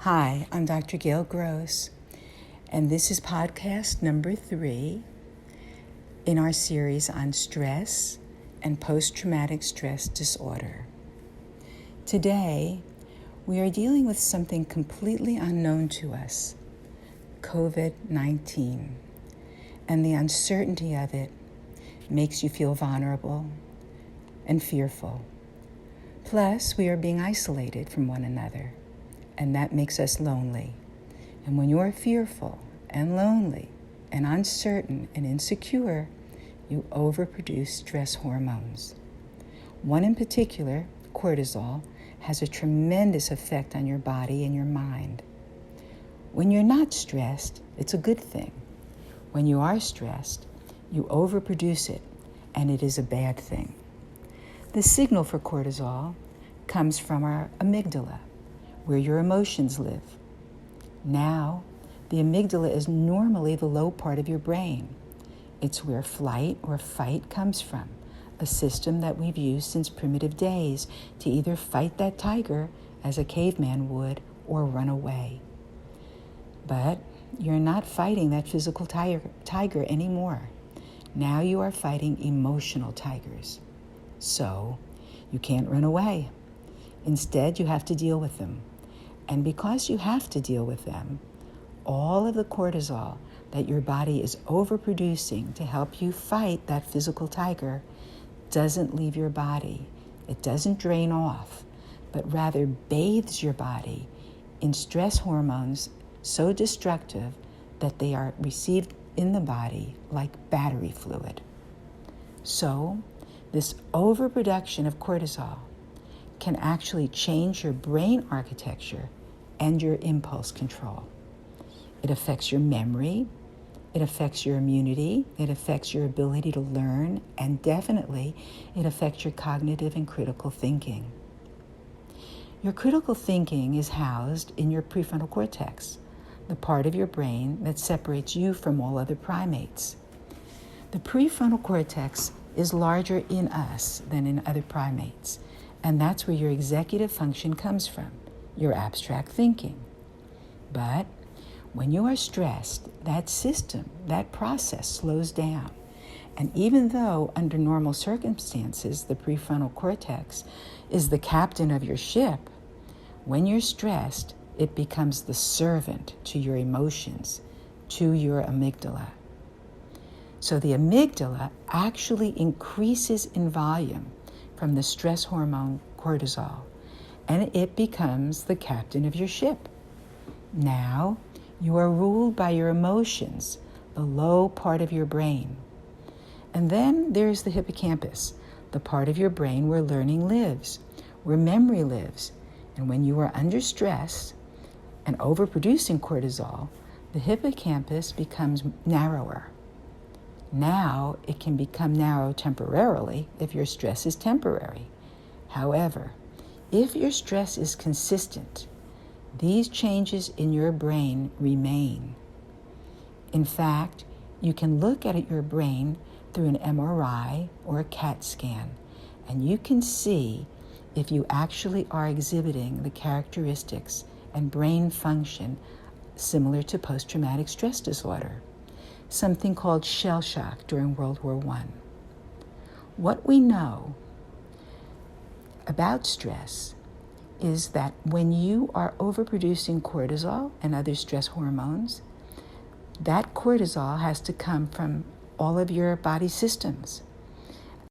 Hi, I'm Dr. Gail Gross, and this is podcast number 3 in our series on stress and post-traumatic stress disorder. Today, we are dealing with something completely unknown to us, COVID-19, and the uncertainty of it makes you feel vulnerable and fearful. Plus, we are being isolated from one another, and that makes us lonely. And when you are fearful and lonely and uncertain and insecure, you overproduce stress hormones. One in particular, cortisol, has a tremendous effect on your body and your mind. When you're not stressed, it's a good thing. When you are stressed, you overproduce it, and it is a bad thing. The signal for cortisol comes from our amygdala, where your emotions live. Now, the amygdala is normally the low part of your brain. It's where flight or fight comes from, a system that we've used since primitive days to either fight that tiger as a caveman would or run away. But you're not fighting that physical tiger anymore. Now you are fighting emotional tigers. So you can't run away. Instead, you have to deal with them. And because you have to deal with them, all of the cortisol that your body is overproducing to help you fight that physical tiger doesn't leave your body. It doesn't drain off, but rather bathes your body in stress hormones so destructive that they are received in the body like battery fluid. So, this overproduction of cortisol can actually change your brain architecture and your impulse control. It affects your memory, it affects your immunity, it affects your ability to learn, and definitely it affects your cognitive and critical thinking. Your critical thinking is housed in your prefrontal cortex, the part of your brain that separates you from all other primates. The prefrontal cortex is larger in us than in other primates, and that's where your executive function comes from, your abstract thinking. But when you are stressed, that system, that process slows down. And even though under normal circumstances, the prefrontal cortex is the captain of your ship, when you're stressed, it becomes the servant to your emotions, to your amygdala. So the amygdala actually increases in volume from the stress hormone cortisol, and it becomes the captain of your ship. Now, you are ruled by your emotions, the low part of your brain. And then there's the hippocampus, the part of your brain where learning lives, where memory lives. And when you are under stress and overproducing cortisol, the hippocampus becomes narrower. Now, it can become narrow temporarily if your stress is temporary. However, if your stress is consistent, these changes in your brain remain. In fact, you can look at your brain through an MRI or a CAT scan, and you can see if you actually are exhibiting the characteristics and brain function similar to post-traumatic stress disorder, something called shell shock during World War I. What we know about stress is that when you are overproducing cortisol and other stress hormones, that cortisol has to come from all of your body systems.